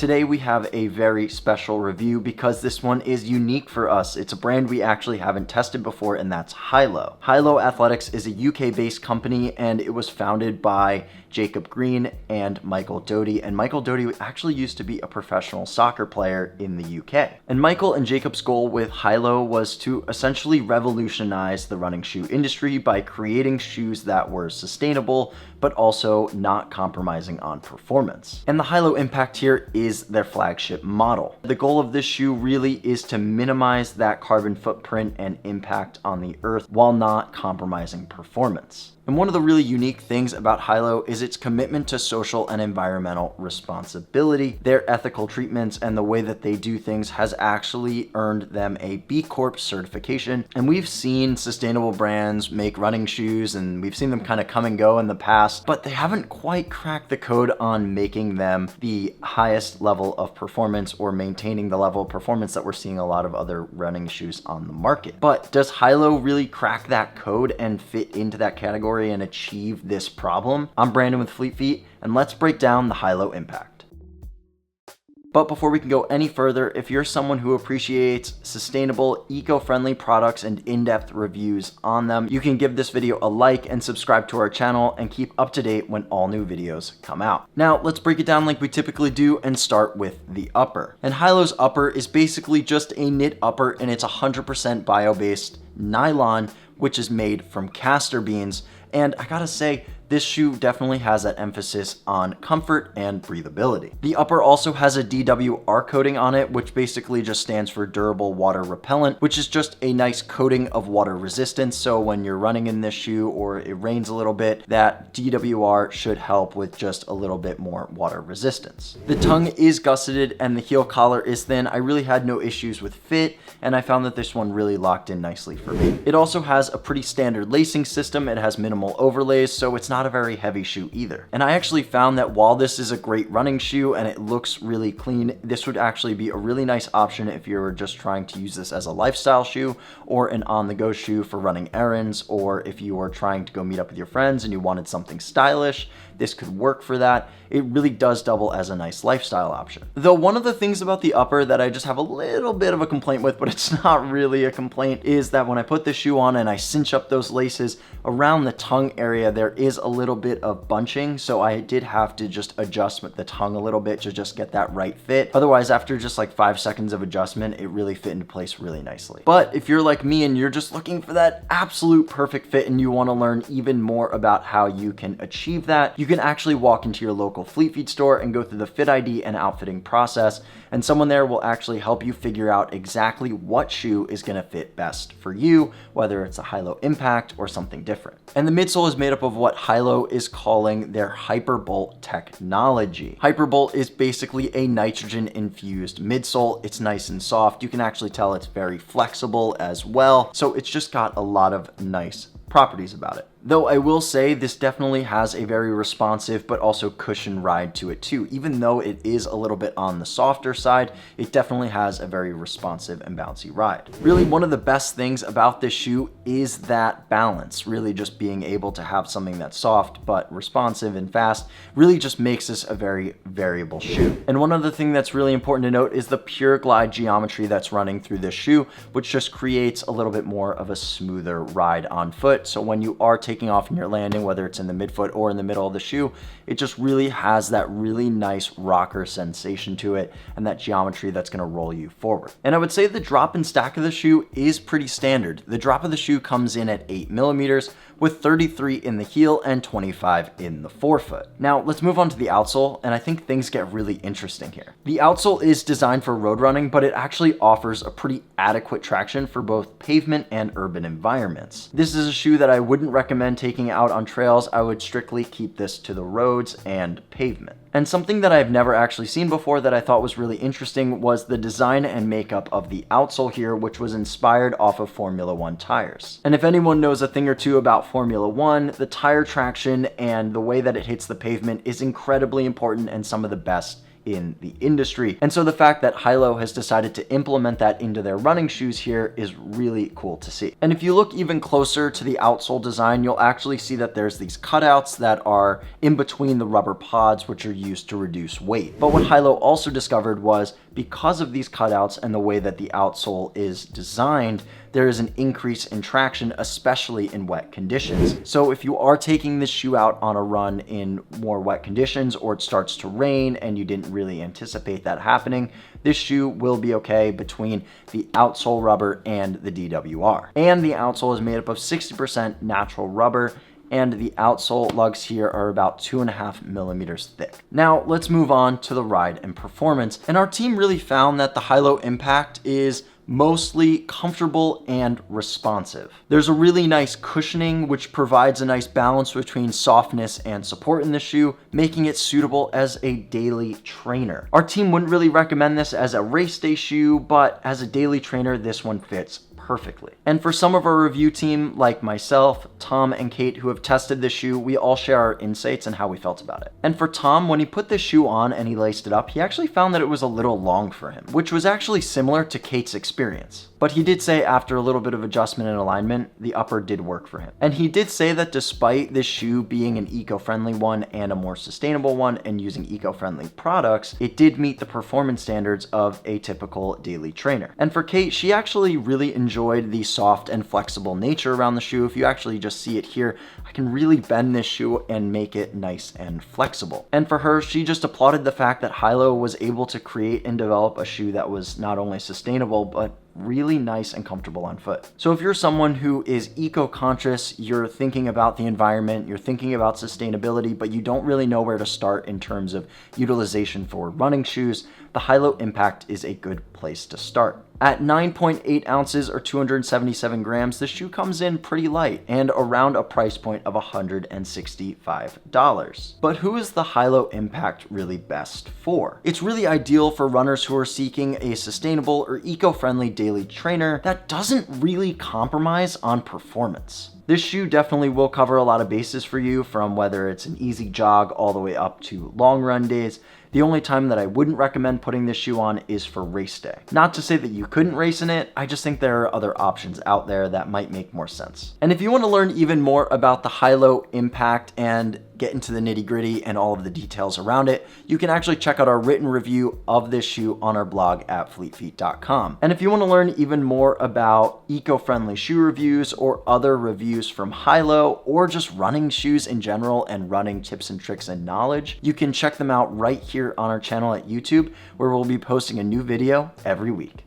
Today we have a very special review because this one is unique for us. It's a brand we actually haven't tested before, and that's Hylo. Hylo Athletics is a UK-based company, and it was founded by Jacob Green and Michael Doty. And Michael Doty actually used to be a professional soccer player in the UK. And Michael and Jacob's goal with Hylo was to essentially revolutionize the running shoe industry by creating shoes that were sustainable, but also not compromising on performance. And the Hylo Impact here is their flagship model. The goal of this shoe really is to minimize that carbon footprint and impact on the earth while not compromising performance. And one of the really unique things about Hylo is its commitment to social and environmental responsibility. Their ethical treatments and the way that they do things has actually earned them a B Corp certification. And we've seen sustainable brands make running shoes, and we've seen them kind of come and go in the past, but they haven't quite cracked the code on making them the highest level of performance or maintaining the level of performance that we're seeing a lot of other running shoes on the market. But does Hylo really crack that code and fit into that category and achieve this problem? I'm Brandon with Fleet Feet, and let's break down the Hylo Impact. But before we can go any further, if you're someone who appreciates sustainable, eco-friendly products and in-depth reviews on them, you can give this video a like and subscribe to our channel and keep up to date when all new videos come out. Now, let's break it down like we typically do and start with the upper. And Hylo's upper is basically just a knit upper, and it's 100% bio-based nylon, which is made from castor beans. And I gotta say, this shoe definitely has that emphasis on comfort and breathability. The upper also has a DWR coating on it, which basically just stands for durable water repellent, which is just a nice coating of water resistance. So when you're running in this shoe or it rains a little bit, that DWR should help with just a little bit more water resistance. The tongue is gusseted and the heel collar is thin. I really had no issues with fit, and I found that this one really locked in nicely for me. It also has a pretty standard lacing system. It has minimal overlays, so it's not a very heavy shoe either. And I actually found that while this is a great running shoe and it looks really clean, this would actually be a really nice option if you're just trying to use this as a lifestyle shoe or an on-the-go shoe for running errands, or if you were trying to go meet up with your friends and you wanted something stylish, this could work for that. It really does double as a nice lifestyle option. Though one of the things about the upper that I just have a little bit of a complaint with, but it's not really a complaint, is that when I put the shoe on and I cinch up those laces around the tongue area, there is a little bit of bunching. So I did have to just adjust the tongue a little bit to just get that right fit. Otherwise, after just like 5 seconds of adjustment, it really fit into place really nicely. But if you're like me and you're just looking for that absolute perfect fit and you want to learn even more about how you can achieve that, you can actually walk into your local Fleet Feet store and go through the fit ID and outfitting process, and someone there will actually help you figure out exactly what shoe is going to fit best for you, whether it's a Hylo Impact or something different. And the midsole is made up of what Hylo is calling their Hyperbolt technology. Hyperbolt is basically a nitrogen infused midsole. It's nice and soft. You can actually tell it's very flexible as well. So it's just got a lot of nice properties about it. Though I will say this definitely has a very responsive but also cushion ride to it too. Even though it is a little bit on the softer side, it definitely has a very responsive and bouncy ride. Really, one of the best things about this shoe is that balance. Really just being able to have something that's soft but responsive and fast really just makes this a very variable shoe. And one other thing that's really important to note is the pure glide geometry that's running through this shoe, which just creates a little bit more of a smoother ride on foot. So when you are taking off and you're landing, whether it's in the midfoot or in the middle of the shoe, it just really has that really nice rocker sensation to it and that geometry that's going to roll you forward. And I would say the drop and stack of the shoe is pretty standard. The drop of the shoe comes in at 8 millimeters with 33 in the heel and 25 in the forefoot. Now let's move on to the outsole, and I think things get really interesting here. The outsole is designed for road running, but it actually offers a pretty adequate traction for both pavement and urban environments. This is a shoe that I wouldn't recommend taking out on trails. I would strictly keep this to the roads and pavement. And something that I've never actually seen before that I thought was really interesting was the design and makeup of the outsole here, which was inspired off of Formula One tires. And if anyone knows a thing or two about Formula One, the tire traction and the way that it hits the pavement is incredibly important and some of the best in the industry. And so the fact that Hylo has decided to implement that into their running shoes here is really cool to see. And if you look even closer to the outsole design, you'll actually see that there's these cutouts that are in between the rubber pods, which are used to reduce weight. But what Hylo also discovered was, because of these cutouts and the way that the outsole is designed, there is an increase in traction, especially in wet conditions. So if you are taking this shoe out on a run in more wet conditions, or it starts to rain and you didn't really anticipate that happening, this shoe will be okay between the outsole rubber and the DWR. And the outsole is made up of 60% natural rubber, and the outsole lugs here are about 2.5 millimeters thick. Now let's move on to the ride and performance. And our team really found that the Hylo Impact is mostly comfortable and responsive. There's a really nice cushioning, which provides a nice balance between softness and support in the shoe, making it suitable as a daily trainer. Our team wouldn't really recommend this as a race day shoe, but as a daily trainer, this one fits perfectly. And for some of our review team, like myself, Tom, and Kate, who have tested this shoe, we all share our insights and how we felt about it. And for Tom, when he put this shoe on and he laced it up, he actually found that it was a little long for him, which was actually similar to Kate's experience. But he did say after a little bit of adjustment and alignment, the upper did work for him. And he did say that despite this shoe being an eco-friendly one and a more sustainable one and using eco-friendly products, it did meet the performance standards of a typical daily trainer. And for Kate, she actually really enjoyed the soft and flexible nature around the shoe. If you actually just see it here, I can really bend this shoe and make it nice and flexible. And for her, she just applauded the fact that Hylo was able to create and develop a shoe that was not only sustainable, but really nice and comfortable on foot. So if you're someone who is eco-conscious, you're thinking about the environment, you're thinking about sustainability, but you don't really know where to start in terms of utilization for running shoes, the Hylo Impact is a good place to start. At 9.8 ounces or 277 grams, the shoe comes in pretty light and around a price point of $165. But who is the Hylo Impact really best for? It's really ideal for runners who are seeking a sustainable or eco-friendly daily trainer that doesn't really compromise on performance. This shoe definitely will cover a lot of bases for you, from whether it's an easy jog all the way up to long run days. The only time that I wouldn't recommend putting this shoe on is for race day. Not to say that you couldn't race in it, I just think there are other options out there that might make more sense. And if you want to learn even more about the Hylo Impact and get into the nitty-gritty and all of the details around it, you can actually check out our written review of this shoe on our blog at fleetfeet.com. And if you want to learn even more about eco-friendly shoe reviews or other reviews from Hylo, or just running shoes in general and running tips and tricks and knowledge, you can check them out right here on our channel at YouTube, where we'll be posting a new video every week.